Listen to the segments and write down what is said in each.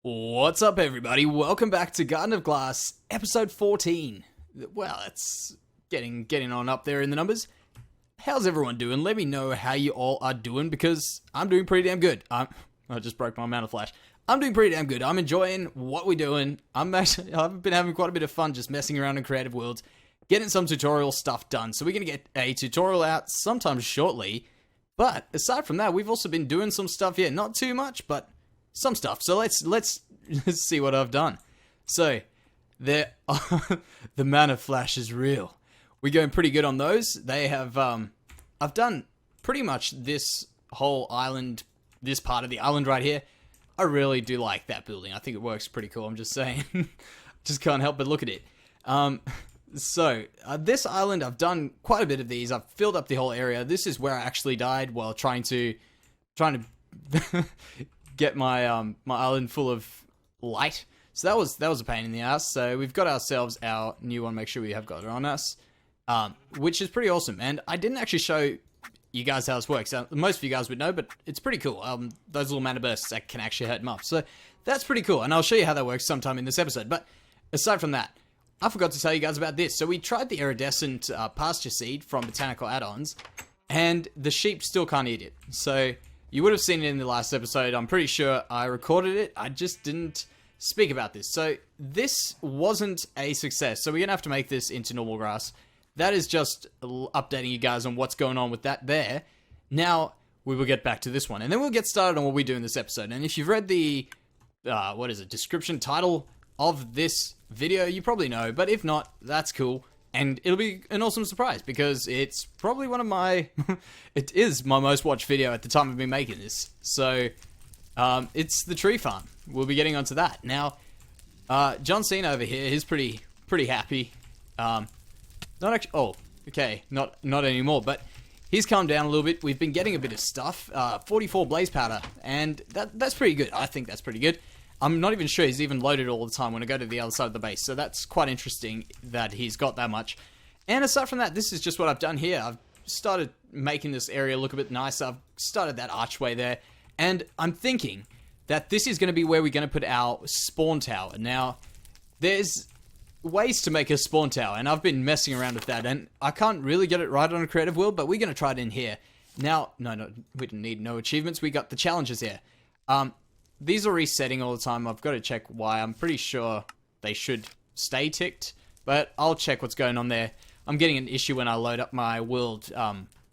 What's up, everybody? Welcome back to Garden of Glass, episode 14. Well, it's getting on up there in the numbers. How's everyone doing? Let me know how you all are doing, because I'm doing pretty damn good. I just broke my mana flash. I'm doing pretty damn good. I'm enjoying what we're doing. I've been having quite a bit of fun just messing around in Creative Worlds, getting some tutorial stuff done. So we're going to get a tutorial out sometime shortly. But aside from that, we've also been doing some stuff here. Not too much, but some stuff. So let's see what I've done. So there, the mana flash is real. We're going pretty good on those. They have I've done pretty much this whole island, this part of the island right here. I really do like that building. I think it works pretty cool. I'm just saying, just can't help but look at it. So this island, I've done quite a bit of these. I've filled up the whole area. This is where I actually died while trying to get my my island full of light. So that was a pain in the ass. So we've got ourselves our new one. Make sure we have got it on us, which is pretty awesome. And I didn't actually show you guys how this works. Most of you guys would know, but it's pretty cool. Those little mana bursts that can actually hurt them up. So that's pretty cool. And I'll show you how that works sometime in this episode. But aside from that, I forgot to tell you guys about this. So we tried the iridescent pasture seed from Botanical Add-ons, and the sheep still can't eat it. So you would have seen it in the last episode. I'm pretty sure I recorded it. I just didn't speak about this. So this wasn't a success. So we're going to have to make this into normal grass. That is just updating you guys on what's going on with that there. Now, we will get back to this one. And then we'll get started on what we do in this episode. And if you've read the, description title of this video, you probably know. But if not, that's cool. And it'll be an awesome surprise, because it's probably one of my... it is my most watched video at the time of me making this. So, it's the tree farm. We'll be getting onto that. Now, John Cena over here, he's pretty happy. Not actually... Oh, okay. Not anymore, but he's calmed down a little bit. We've been getting a bit of stuff. 44 blaze powder, and that's pretty good. I think that's pretty good. I'm not even sure he's even loaded all the time when I go to the other side of the base. So that's quite interesting that he's got that much. And aside from that, this is just what I've done here. I've started making this area look a bit nicer. I've started that archway there. And I'm thinking that this is going to be where we're going to put our spawn tower. Now, there's ways to make a spawn tower, and I've been messing around with that. And I can't really get it right on a creative world, but we're going to try it in here. Now, no, we didn't need no achievements. We got the challenges here. These are resetting all the time. I've got to check why. I'm pretty sure they should stay ticked, but I'll check what's going on there. I'm getting an issue when I load up my world,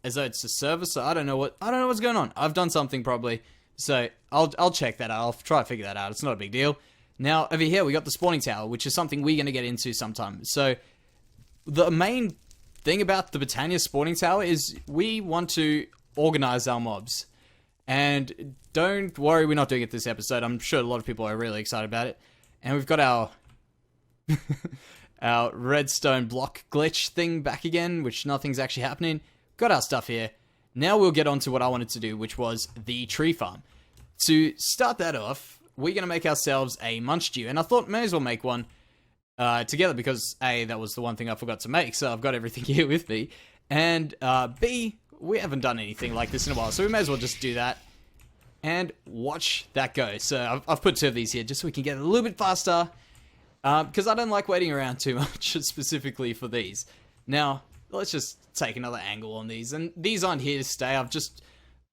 as though it's a server, so I don't know what's going on. I've done something probably, so I'll check that out. I'll try to figure that out. It's not a big deal. Now, over here, we got the spawning tower, which is something we're going to get into sometime. So, the main thing about the Botania spawning tower is we want to organize our mobs. And don't worry, we're not doing it this episode. I'm sure a lot of people are really excited about it. And we've got our our redstone block glitch thing back again, which nothing's actually happening. Got our stuff here. Now we'll get on to what I wanted to do, which was the tree farm. To start that off, we're going to make ourselves a munch stew. And I thought may as well make one together, because A, that was the one thing I forgot to make, so I've got everything here with me. And B, we haven't done anything like this in a while, so we may as well just do that and watch that go. So I've put two of these here just so we can get it a little bit faster, because I don't like waiting around too much, specifically for these. Now, let's just take another angle on these, and these aren't here to stay. I've just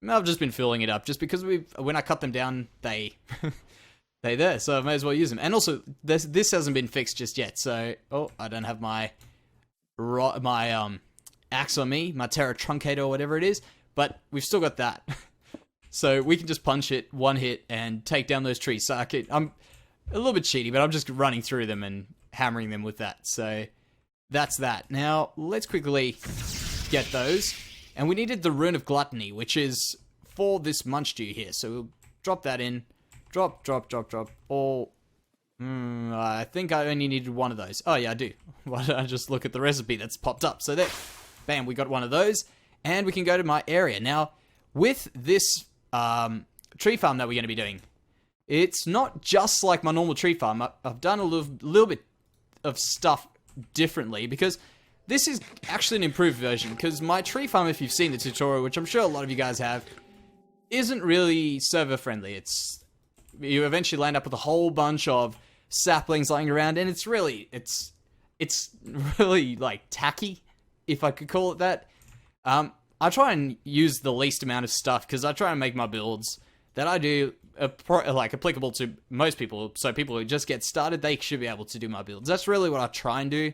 been filling it up, just because when I cut them down, they're there, so I may as well use them. And also, this hasn't been fixed just yet, so I don't have my axe on me, my Terra Truncator or whatever it is, but we've still got that. So we can just punch it, one hit, and take down those trees. So I'm a little bit cheaty, but I'm just running through them and hammering them with that. So that's that. Now, let's quickly get those. And we needed the Rune of Gluttony, which is for this munch stew here. So we'll drop that in. Drop. All. I think I only needed one of those. Oh, yeah, I do. Why don't I just look at the recipe that's popped up? So there. Bam, we got one of those. And we can go to my area. Now, with this tree farm that we're going to be doing, it's not just like my normal tree farm. I've done a little bit of stuff differently, because this is actually an improved version. Because my tree farm, if you've seen the tutorial, which I'm sure a lot of you guys have, isn't really server friendly. It's you eventually land up with a whole bunch of saplings lying around, and it's really like tacky, if I could call it that. I try and use the least amount of stuff because I try and make my builds that I do like applicable to most people. So people who just get started, they should be able to do my builds. That's really what I try and do,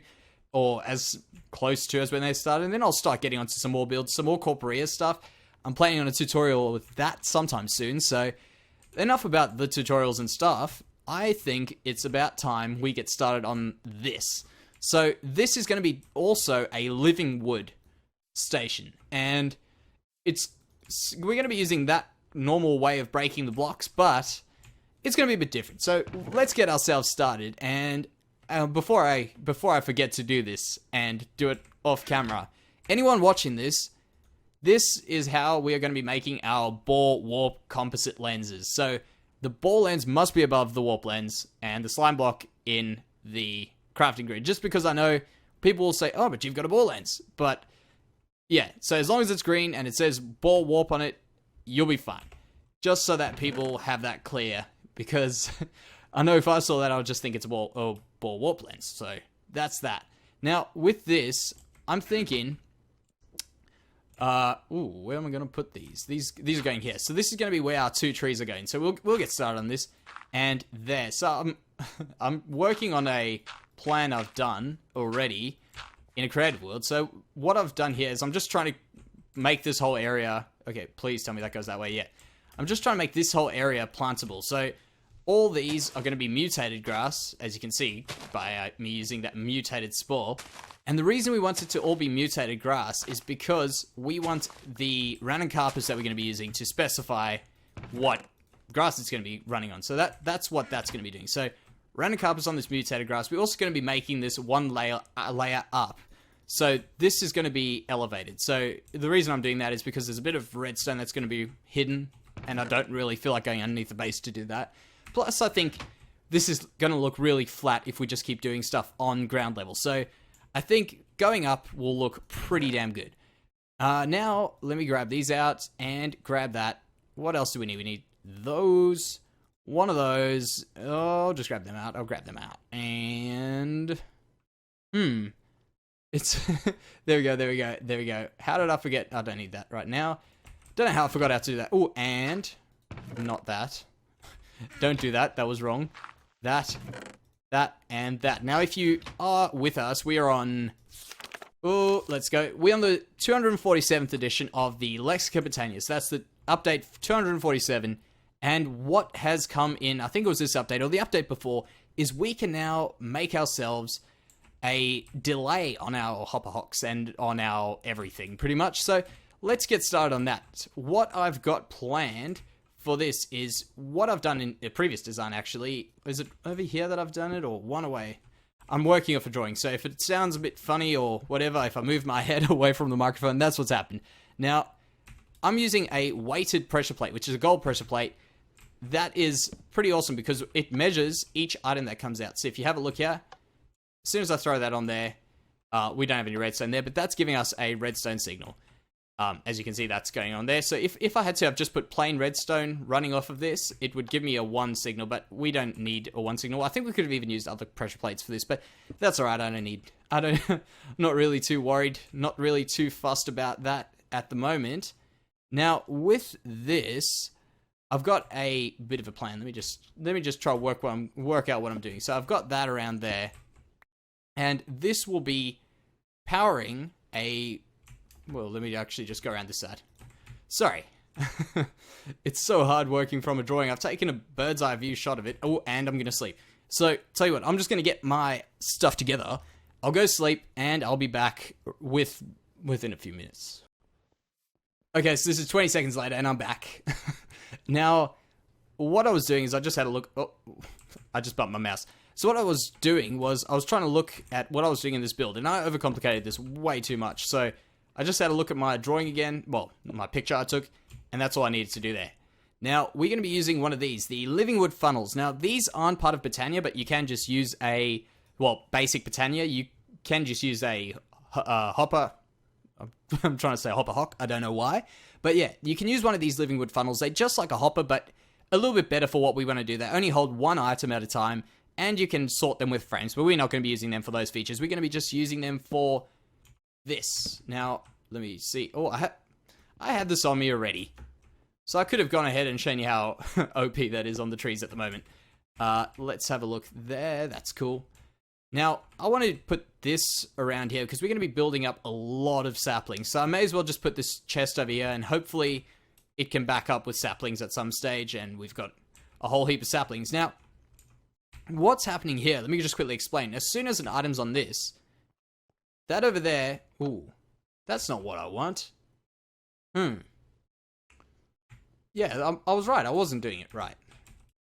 or as close to as when they started. And then I'll start getting onto some more builds, some more Corporea stuff. I'm planning on a tutorial with that sometime soon. So enough about the tutorials and stuff. I think it's about time we get started on this. So this is going to be also a living wood station, and we're going to be using that normal way of breaking the blocks, but it's going to be a bit different. So let's get ourselves started. And before I forget to do this and do it off camera, anyone watching this is how we are going to be making our ball warp composite lenses. So the ball lens must be above the warp lens and the slime block in the crafting grid, just because I know people will say, oh, but you've got a ball lens. But yeah, so as long as it's green and it says ball warp on it, you'll be fine. Just so that people have that clear, because I know if I saw that, I would just think it's a ball warp lens. So that's that. Now, with this, I'm thinking, where am I going to put these? These are going here. So this is going to be where our two trees are going. So we'll get started on this. And there. So I'm working on a plan I've done already in a creative world. So what I've done here is I'm just trying to make this whole area... Okay, please tell me that goes that way. Yeah. I'm just trying to make this whole area plantable. So all these are going to be mutated grass, as you can see, by me using that mutated spore. And the reason we want it to all be mutated grass is because we want the random carpus that we're going to be using to specify what grass it's going to be running on. So that's what that's going to be doing. So random carpus on this mutated grass. We're also going to be making this one layer up. So this is going to be elevated. So the reason I'm doing that is because there's a bit of redstone that's going to be hidden, and I don't really feel like going underneath the base to do that. Plus, I think this is going to look really flat if we just keep doing stuff on ground level. So I think going up will look pretty damn good. Now, let me grab these out and grab that. What else do we need? We need those. One of those. Oh, I'll just grab them out. I'll grab them out. And... It's... there we go. How did I forget? I don't need that right now. Don't know how I forgot how to do that. Oh, and... Not that. Don't do that. That was wrong. That, and that. Now, if you are with us, we are on... Oh, let's go. We're on the 247th edition of the Lexicon Botania. So that's the update 247. And what has come in, I think it was this update, or the update before, is we can now make ourselves a delay on our hopper hocks and on our everything, pretty much. So let's get started on that. What I've got planned for this is what I've done in a previous design, actually. Is it over here that I've done it, or one away? I'm working off a drawing, so if it sounds a bit funny or whatever, if I move my head away from the microphone, that's what's happened. Now, I'm using a weighted pressure plate, which is a gold pressure plate. That is pretty awesome because it measures each item that comes out. So if you have a look here, as soon as I throw that on there, we don't have any redstone there, but that's giving us a redstone signal. As you can see, that's going on there. So if I had to have just put plain redstone running off of this, it would give me a 1 signal, but we don't need a 1 signal. I think we could have even used other pressure plates for this, but that's alright. Not really too worried, not really too fussed about that at the moment. Now, with this, I've got a bit of a plan. Let me just try to work out what I'm doing. So I've got that around there. And this will be powering a... Well, let me actually just go around this side. Sorry. It's so hard working from a drawing. I've taken a bird's eye view shot of it. Oh, and I'm going to sleep. So, tell you what, I'm just going to get my stuff together. I'll go sleep, and I'll be back within a few minutes. Okay, so this is 20 seconds later, and I'm back. Now, what I was doing is I just had a look... Oh, I just bumped my mouse. So what I was doing was I was trying to look at what I was doing in this build, and I overcomplicated this way too much. So I just had a look at my drawing again, well, my picture I took, and that's all I needed to do there. Now, we're going to be using one of these, the living wood funnels. Now, these aren't part of Botania, but you can just use a, well, basic Botania. You can just use a hopper. I'm trying to say hopper hock. I don't know why. But yeah, you can use one of these living wood funnels. They're just like a hopper, but a little bit better for what we want to do. They only hold one item at a time, and you can sort them with frames, but we're not going to be using them for those features. We're going to be just using them for this. Now, let me see. Oh, I had this on me already. So I could have gone ahead and shown you how OP that is on the trees at the moment. Let's have a look there. That's cool. Now, I want to put this around here because we're going to be building up a lot of saplings. So I may as well just put this chest over here, and hopefully it can back up with saplings at some stage, and we've got a whole heap of saplings. Now, what's happening here? Let me just quickly explain. As soon as an item's on this, that over there... Ooh, that's not what I want. Yeah, I was right. I wasn't doing it right.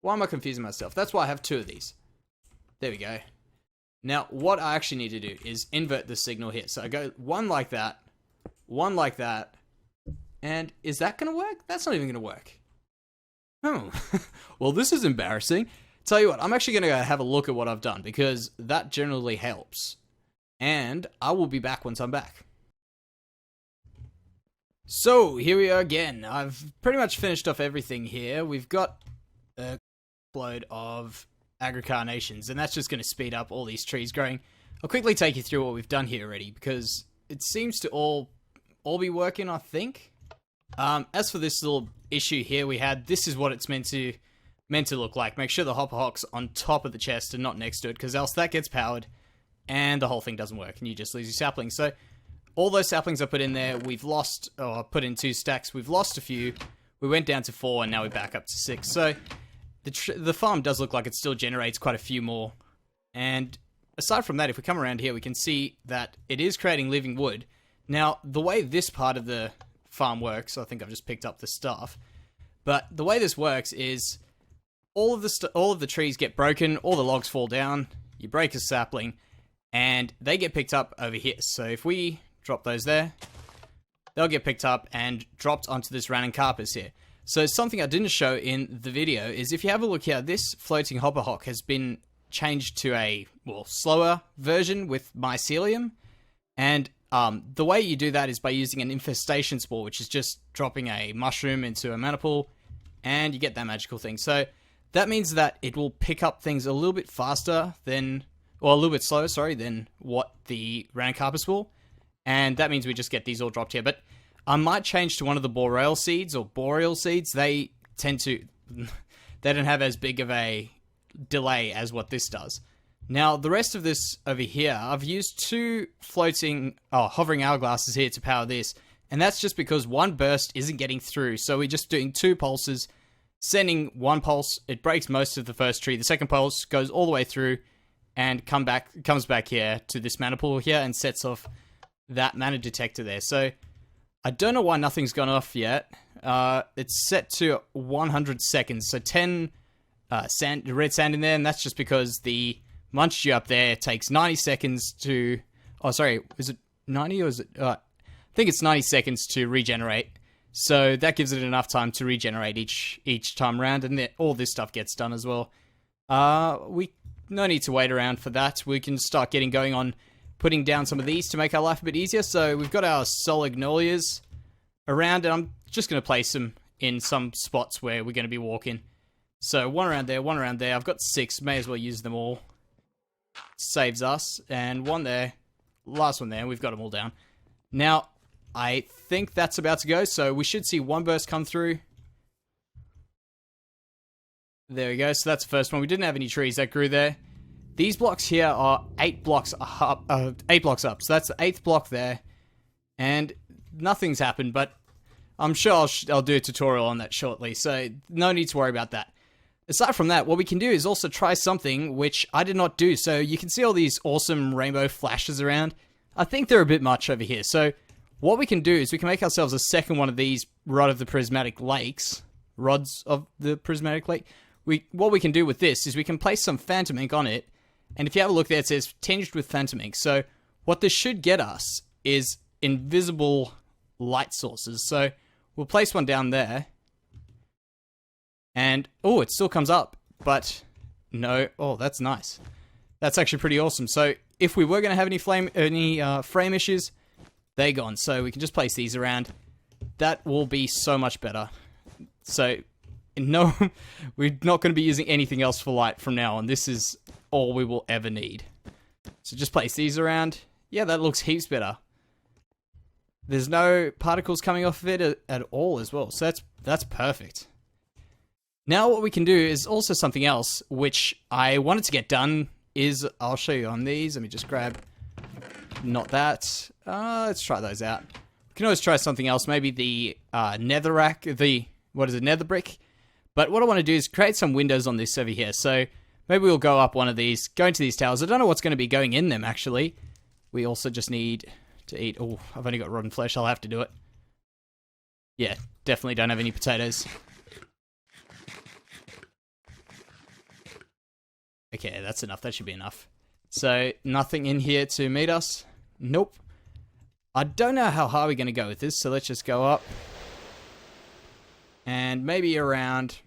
Why am I confusing myself? That's why I have two of these. There we go. Now, what I actually need to do is invert the signal here. So I go one like that, and is that going to work? That's not even going to work. Oh, well, this is embarrassing. Tell you what, I'm actually going to go have a look at what I've done because that generally helps. And I will be back once I'm back. So, here we are again. I've pretty much finished off everything here. We've got a load of agricarnations, and that's just going to speed up all these trees growing. I'll quickly take you through what we've done here already, because it seems to all be working, I think. As for this little issue here we had, this is what it's meant to look like. Make sure the hopper hock's on top of the chest and not next to it, because else that gets powered, and the whole thing doesn't work, and you just lose your saplings. So, all those saplings I put in there, we've lost, or put in 2 stacks, we've lost a few. We went down to 4, and now we're back up to 6. So, the farm does look like it still generates quite a few more. And aside from that, if we come around here, we can see that it is creating living wood. Now, the way this part of the farm works, I think I've just picked up the stuff, but the way this works is all of the trees get broken, all the logs fall down, you break a sapling, and they get picked up over here. So if we drop those there, they'll get picked up and dropped onto this random carpus here. So something I didn't show in the video is if you have a look here, this floating hopper hock has been changed to a, well, slower version with mycelium. And the way you do that is by using an infestation spore, which is just dropping a mushroom into a mana pool, and you get that magical thing. So that means that it will pick up things a little bit faster than, or a little bit slower, sorry, than what the random carpus will. And that means we just get these all dropped here. But I might change to one of the boreal seeds or boreal seeds. They tend to, they don't have as big of a delay as what this does. Now, the rest of this over here, I've used 2 hovering hourglasses here to power this. And that's just because one burst isn't getting through. So we're just doing 2 pulses, sending 1 pulse. It breaks most of the first tree. The second pulse goes all the way through and comes back here to this mana pool here and sets off that mana detector there. So I don't know why nothing's gone off yet. It's set to 100 seconds, so 10 red sand in there, and that's just because the Munchie up there takes 90 seconds to... Oh, sorry, is it 90 or is it... I think it's 90 seconds to regenerate, so that gives it enough time to regenerate each time around, and all this stuff gets done as well. No need to wait around for that. We can start getting going on putting down some of these to make our life a bit easier. So we've got our solignolias around, and I'm just going to place them in some spots where we're going to be walking. So 1 around there, 1 around there. I've got 6, may as well use them all. Saves us. And 1 there, last 1 there, we've got them all down. Now, I think that's about to go, so we should see 1 burst come through. There we go, so that's the first one. We didn't have any trees that grew there. These blocks here are 8 blocks up, so that's the 8th block there. And nothing's happened, but I'm sure I'll do a tutorial on that shortly, so no need to worry about that. Aside from that, what we can do is also try something which I did not do. So you can see all these awesome rainbow flashes around. I think they're a bit much over here. So what we can do is we can make ourselves a second one of these rods of the prismatic lake. What we can do with this is we can place some phantom ink on it. And if you have a look there, it says tinged with phantom ink. So what this should get us is invisible light sources. So we'll place one down there. And, oh, it still comes up. But, no. Oh, that's nice. That's actually pretty awesome. So if we were going to have any frame issues, they're gone. So we can just place these around. That will be so much better. So no, we're not going to be using anything else for light from now on. This is all we will ever need. So just place these around. Yeah, that looks heaps better. There's no particles coming off of it at all as well. So that's perfect. Now what we can do is also something else, which I wanted to get done, is I'll show you on these. Let me just grab, not that. Let's try those out. We can always try something else, maybe the netherrack, nether brick. But what I want to do is create some windows on this over here. So maybe we'll go up one of these, go into these towers. I don't know what's going to be going in them, actually. We also just need to eat. Oh, I've only got rotten flesh. I'll have to do it. Yeah, definitely don't have any potatoes. Okay, that's enough. That should be enough. So, nothing in here to meet us. Nope. I don't know how high we're going to go with this, so let's just go up. And maybe around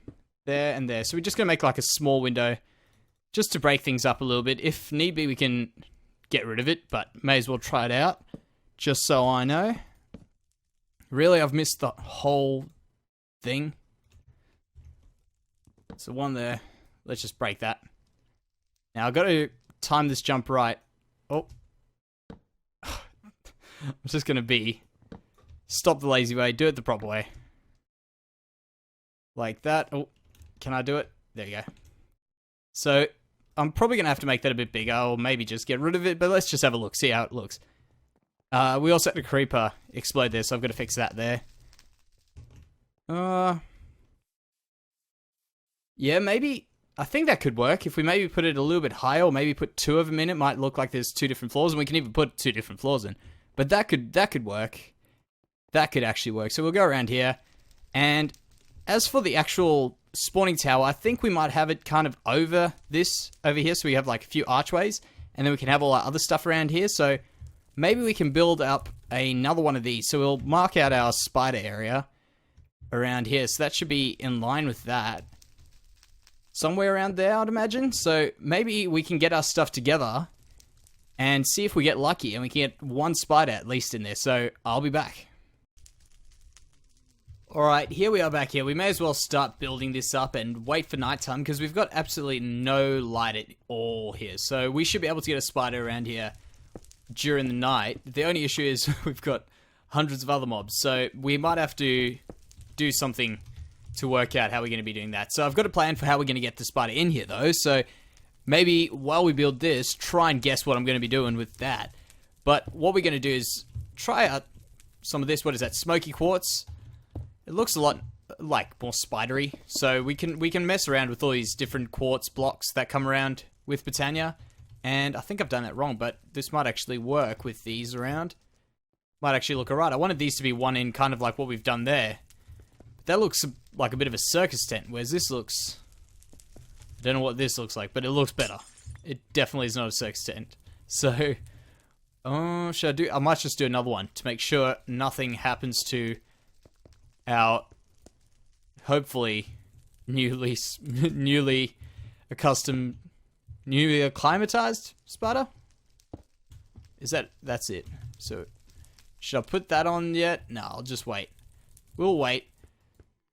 there and there. So we're just going to make like a small window just to break things up a little bit. If need be, we can get rid of it, but may as well try it out just so I know. Really, I've missed the whole thing. So one there. Let's just break that. Now, I've got to time this jump right. Oh. I'm just going to stop the lazy way, do it the proper way. Like that. Oh, can I do it? There you go. So, I'm probably going to have to make that a bit bigger, or maybe just get rid of it, but let's just have a look, see how it looks. We also had a creeper explode there, so I've got to fix that there. Yeah, maybe, I think that could work. If we maybe put it a little bit higher, or maybe put two of them in, it might look like there's two different floors, and we can even put two different floors in. But that could work. That could actually work. So we'll go around here, and as for the actual spawning tower, I think we might have it kind of over here, so we have like a few archways, and then we can have all our other stuff around here. So maybe we can build up another one of these. So we'll mark out our spider area around here. So that should be in line with that. Somewhere around there, I'd imagine. So maybe we can get our stuff together and see if we get lucky and we can get one spider at least in there. So I'll be back. Alright, here we are back here. We may as well start building this up and wait for nighttime because we've got absolutely no light at all here. So we should be able to get a spider around here during the night. The only issue is we've got hundreds of other mobs. So we might have to do something to work out how we're going to be doing that. So I've got a plan for how we're going to get the spider in here though. So maybe while we build this, try and guess what I'm going to be doing with that. But what we're going to do is try out some of this. What is that? Smoky quartz. It looks a lot like more spidery, so we can mess around with all these different quartz blocks that come around with Botania. And I think I've done that wrong, but this might actually work with these around. Might actually look alright. I wanted these to be one in, kind of like what we've done there. But that looks like a bit of a circus tent, whereas this looks... I don't know what this looks like, but it looks better. It definitely is not a circus tent. So, should I do... I might just do another one to make sure nothing happens to our hopefully newly acclimatized spider. Is that's it? So should I put that on yet? No, I'll just wait. We'll wait.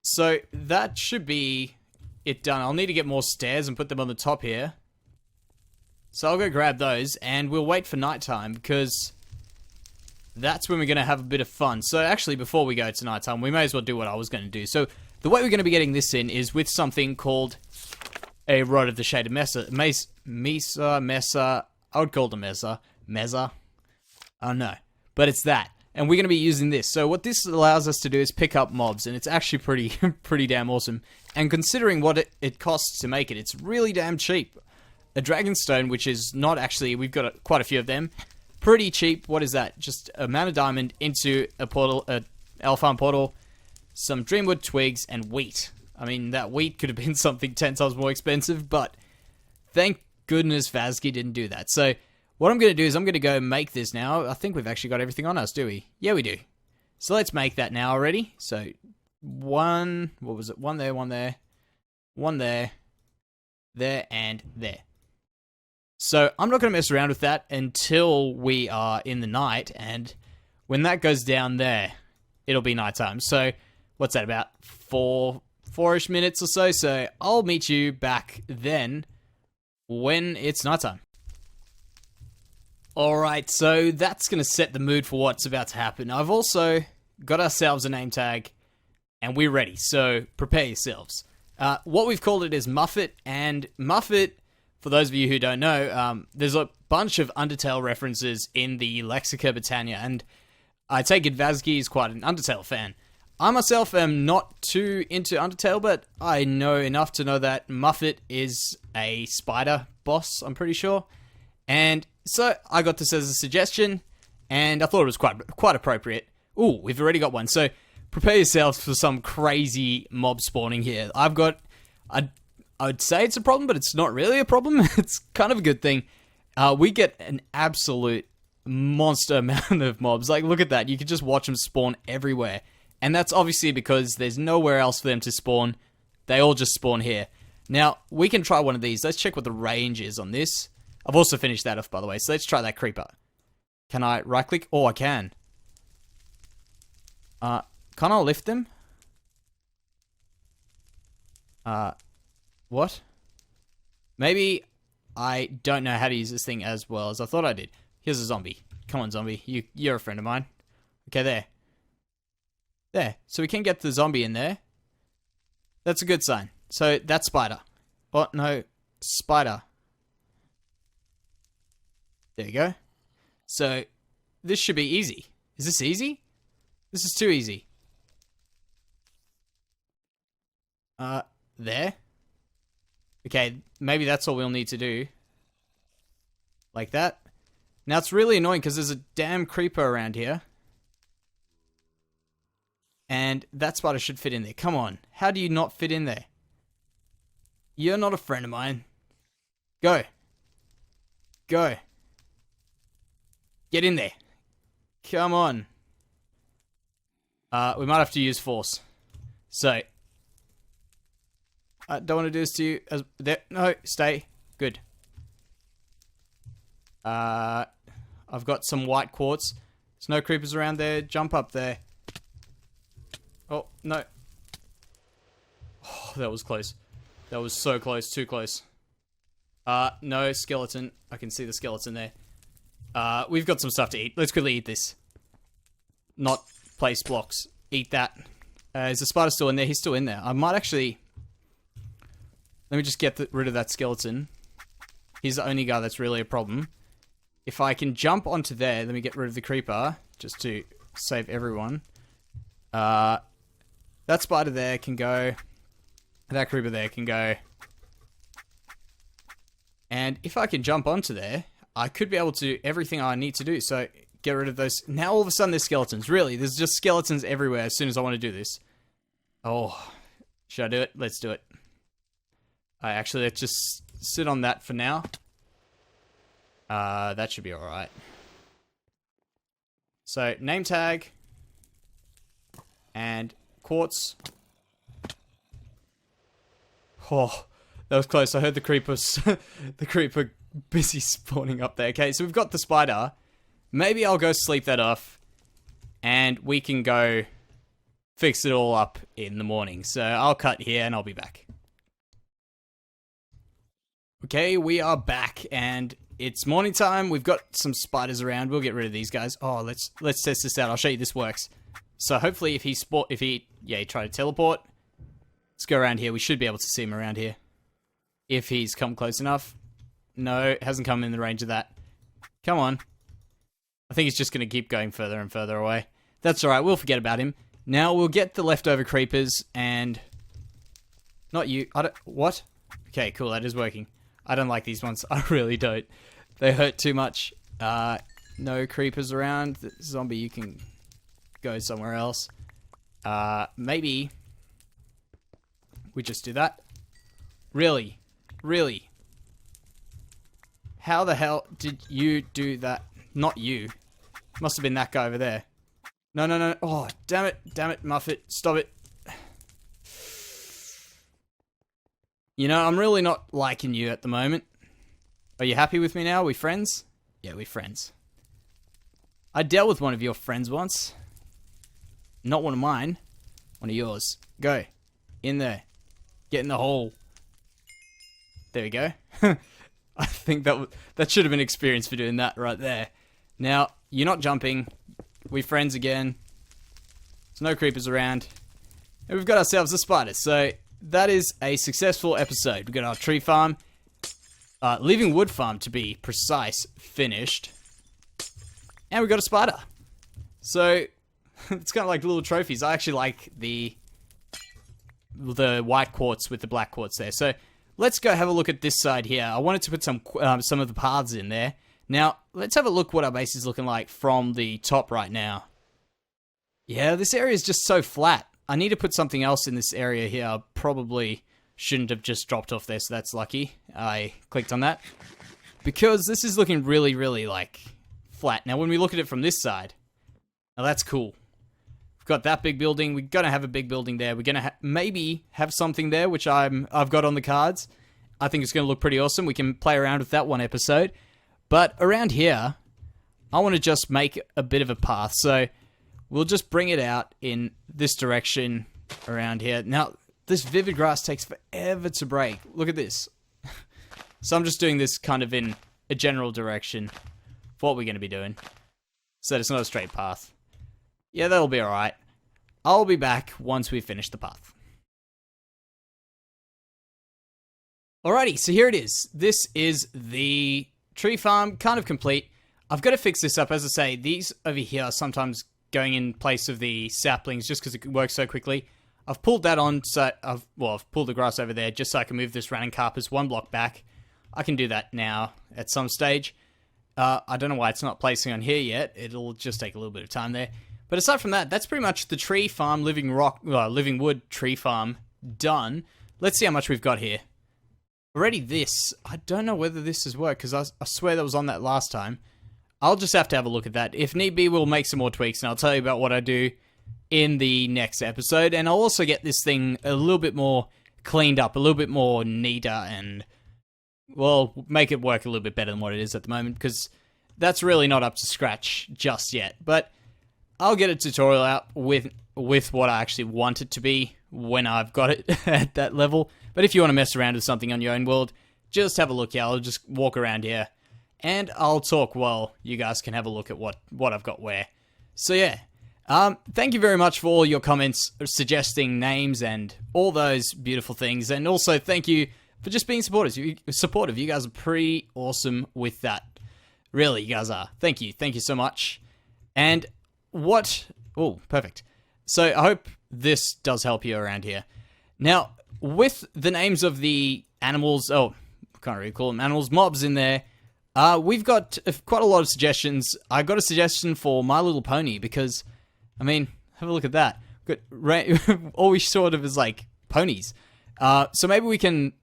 So that should be it done. I'll need to get more stairs and put them on the top here. So I'll go grab those and we'll wait for nighttime because that's when we're going to have a bit of fun. So actually, before we go to nighttime, we may as well do what I was going to do. So the way we're going to be getting this in is with something called a Rod of the Shade of Mesa. Mesa. I would call it a Mesa. Mesa. I don't know. But it's that. And we're going to be using this. So what this allows us to do is pick up mobs. And it's actually pretty damn awesome. And considering what it costs to make it, it's really damn cheap. A Dragonstone, which is not actually... We've got quite a few of them. Pretty cheap. What is that? Just a mana diamond into a portal, a Alpharm portal, some Dreamwood twigs, and wheat. I mean, that wheat could have been something 10 times more expensive, but thank goodness Vazki didn't do that. So what I'm going to do is I'm going to go make this now. I think we've actually got everything on us, do we? Yeah, we do. So let's make that now already. So one, what was it? One there, one there, one there, there, and there. So I'm not going to mess around with that until we are in the night, and when that goes down there, it'll be nighttime. So what's that, about 4 4-ish minutes or so, so I'll meet you back then when it's nighttime. Alright, so that's going to set the mood for what's about to happen. I've also got ourselves a name tag, and we're ready, so prepare yourselves. What we've called it is Muffet, and Muffet, for those of you who don't know, there's a bunch of Undertale references in the Lexica Botania, and I take it Vazki is quite an Undertale fan. I myself am not too into Undertale, but I know enough to know that Muffet is a spider boss, I'm pretty sure. And so I got this as a suggestion, and I thought it was quite appropriate. Ooh, we've already got one. So prepare yourselves for some crazy mob spawning here. I would say it's a problem, but it's not really a problem. It's kind of a good thing. We get an absolute monster amount of mobs. Like, look at that. You can just watch them spawn everywhere. And that's obviously because there's nowhere else for them to spawn. They all just spawn here. Now, we can try one of these. Let's check what the range is on this. I've also finished that off, by the way. So let's try that creeper. Can I right-click? Oh, I can. Can't I lift them? What? Maybe I don't know how to use this thing as well as I thought I did. Here's a zombie. Come on, zombie. You're a friend of mine. Okay, there. There. So we can get the zombie in there. That's a good sign. So, that's spider. Oh, no. Spider. There you go. So, this should be easy. Is this easy? This is too easy. There. Okay, maybe that's all we'll need to do. Like that. Now, it's really annoying because there's a damn creeper around here. And that spider should fit in there. Come on. How do you not fit in there? You're not a friend of mine. Go. Go. Get in there. Come on. We might have to use force. So. I don't want to do this to you. No, stay. Good. I've got some white quartz. There's no creepers around there. Jump up there. Oh, no. Oh, that was close. That was so close. Too close. No, skeleton. I can see the skeleton there. We've got some stuff to eat. Let's quickly eat this. Not place blocks. Eat that. Is the spider still in there? He's still in there. I might actually... Let me just get rid of that skeleton. He's the only guy that's really a problem. If I can jump onto there, let me get rid of the creeper. Just to save everyone. That spider there can go. That creeper there can go. And if I can jump onto there, I could be able to do everything I need to do. So, get rid of those. Now all of a sudden there's skeletons. Really, there's just skeletons everywhere as soon as I want to do this. Oh. Should I do it? Let's do it. Actually, let's just sit on that for now. That should be alright. So, name tag. And quartz. Oh, that was close. I heard the creepers. The creeper busy spawning up there. Okay, so we've got the spider. Maybe I'll go sleep that off. And we can go fix it all up in the morning. So I'll cut here and I'll be back. Okay, we are back and it's morning time. We've got some spiders around. We'll get rid of these guys. Oh, let's test this out. I'll show you this works. So hopefully if he tried to teleport. Let's go around here. We should be able to see him around here. If he's come close enough. No, hasn't come in the range of that. Come on. I think he's just going to keep going further and further away. That's alright, we'll forget about him. Now we'll get the leftover creepers and... Not you. What? Okay, cool, that is working. I don't like these ones. I really don't. They hurt too much. No creepers around. The zombie, you can go somewhere else. Maybe we just do that. Really? Really? How the hell did you do that? Not you. Must have been that guy over there. No, no, no. Oh, damn it. Damn it, Muffet. Stop it. You know, I'm really not liking you at the moment. Are you happy with me now? Are we friends? Yeah, we're friends. I dealt with one of your friends once. Not one of mine. One of yours. Go. In there. Get in the hole. There we go. I think that should have been experience for doing that right there. Now, you're not jumping. We're friends again. There's no creepers around. And we've got ourselves a spider. So, that is a successful episode. We've got our tree farm. Living wood farm, to be precise, finished. And we've got a spider. So, it's kind of like little trophies. I actually like the white quartz with the black quartz there. So, let's go have a look at this side here. I wanted to put some of the paths in there. Now, let's have a look what our base is looking like from the top right now. Yeah, this area is just so flat. I need to put something else in this area here. I probably shouldn't have just dropped off there, so that's lucky. I clicked on that. Because this is looking really, really, like, flat. Now, when we look at it from this side, now that's cool. We've got that big building. We're going to have a big building there. We're going to maybe have something there, which I've got on the cards. I think it's going to look pretty awesome. We can play around with that one episode. But around here, I want to just make a bit of a path. So we'll just bring it out in this direction around here. Now, this vivid grass takes forever to break. Look at this. So I'm just doing this kind of in a general direction for what we're going to be doing. So it's not a straight path. Yeah, that'll be alright. I'll be back once we finish the path. Alrighty, so here it is. This is the tree farm, kind of complete. I've got to fix this up. As I say, these over here are sometimes going in place of the saplings just because it works so quickly. I've pulled that on, so I've pulled the grass over there just so I can move this running carpus one block back. I can do that now at some stage. I don't know why it's not placing on here yet. It'll just take a little bit of time there. But aside from that, that's pretty much the tree farm, living wood tree farm done. Let's see how much we've got here. Already this. I don't know whether this has worked because I swear that was on that last time. I'll just have to have a look at that. If need be, we'll make some more tweaks and I'll tell you about what I do in the next episode. And I'll also get this thing a little bit more cleaned up, a little bit more neater and, well, make it work a little bit better than what it is at the moment because that's really not up to scratch just yet. But I'll get a tutorial out with what I actually want it to be when I've got it at that level. But if you want to mess around with something on your own world, just have a look here. I'll just walk around here. And I'll talk while you guys can have a look at what I've got where. So yeah, thank you very much for all your comments, suggesting names and all those beautiful things. And also thank you for just being supportive. You guys are pretty awesome with that. Really, you guys are. Thank you. Thank you so much. And oh, perfect. So I hope this does help you around here. Now, with the names of the animals, I can't really call them animals, mobs in there, we've got quite a lot of suggestions. I got a suggestion for My Little Pony because, I mean, have a look at that. All we sort of is like ponies. So maybe we can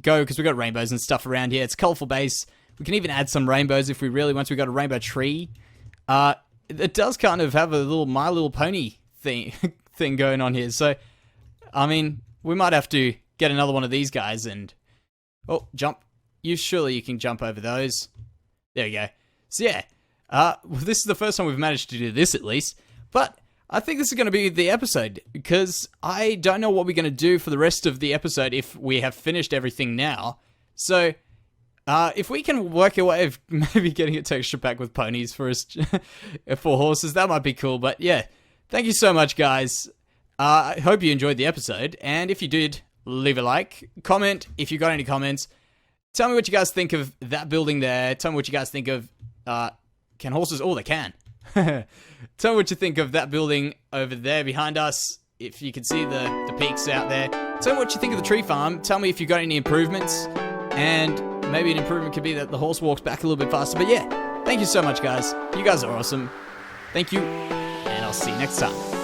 go, because we've got rainbows and stuff around here. It's a colourful base. We can even add some rainbows if we really want to. We've got a rainbow tree. It does kind of have a little My Little Pony thing going on here. So, I mean, we might have to get another one of these guys and... Oh, jump. Surely you can jump over those. There we go. So yeah, this is the first time we've managed to do this at least. But I think this is going to be the episode because I don't know what we're going to do for the rest of the episode if we have finished everything now. So if we can work a way of maybe getting a texture pack with ponies for us, for horses, that might be cool. But yeah, thank you so much, guys. I hope you enjoyed the episode. And if you did, leave a like, comment if you got any comments. Tell me what you guys think of that building there. Tell me what you guys think of... can horses... Oh, they can. Tell me what you think of that building over there behind us. If you can see the peaks out there. Tell me what you think of the tree farm. Tell me if you got any improvements. And maybe an improvement could be that the horse walks back a little bit faster. But yeah, thank you so much, guys. You guys are awesome. Thank you. And I'll see you next time.